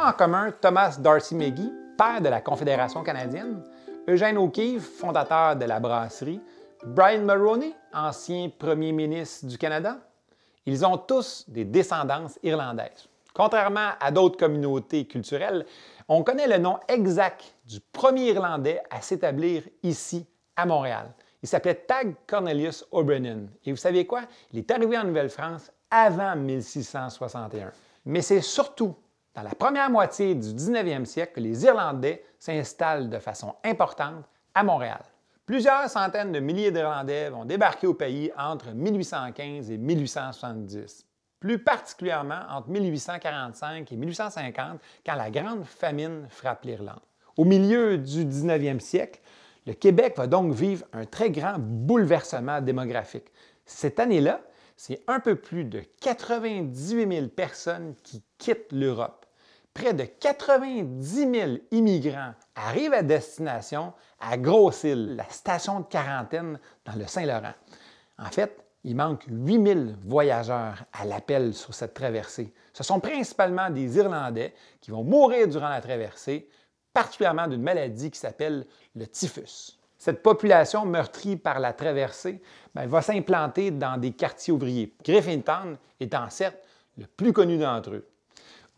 en commun Thomas D'Arcy McGee, père de la Confédération canadienne, Eugène O'Keefe, fondateur de la brasserie, Brian Mulroney, ancien premier ministre du Canada? Ils ont tous des descendances irlandaises. Contrairement à d'autres communautés culturelles, on connaît le nom exact du premier Irlandais à s'établir ici, à Montréal. Il s'appelait Tadhg Cornelius O'Brien. Et vous savez quoi? Il est arrivé en Nouvelle-France avant 1661. Mais c'est surtout dans la première moitié du 19e siècle que les Irlandais s'installent de façon importante à Montréal. Plusieurs centaines de milliers d'Irlandais vont débarquer au pays entre 1815 et 1870. Plus particulièrement entre 1845 et 1850, quand la Grande Famine frappe l'Irlande. Au milieu du 19e siècle, le Québec va donc vivre un très grand bouleversement démographique. Cette année-là, c'est un peu plus de 98 000 personnes qui quittent l'Europe. Près de 90 000 immigrants arrivent à destination à Grosse-Île, la station de quarantaine dans le Saint-Laurent. En fait, il manque 8 000 voyageurs à l'appel sur cette traversée. Ce sont principalement des Irlandais qui vont mourir durant la traversée, particulièrement d'une maladie qui s'appelle le typhus. Cette population meurtrie par la traversée va s'implanter dans des quartiers ouvriers, Griffintown étant certes le plus connu d'entre eux.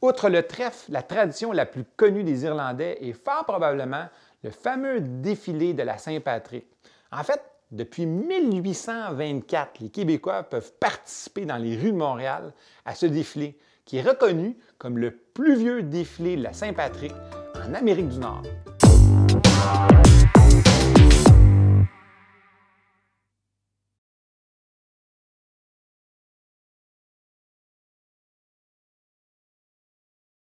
Outre le trèfle, la tradition la plus connue des Irlandais est fort probablement le fameux défilé de la Saint-Patrick. En fait, depuis 1824, les Québécois peuvent participer dans les rues de Montréal à ce défilé, qui est reconnu comme le plus vieux défilé de la Saint-Patrick en Amérique du Nord.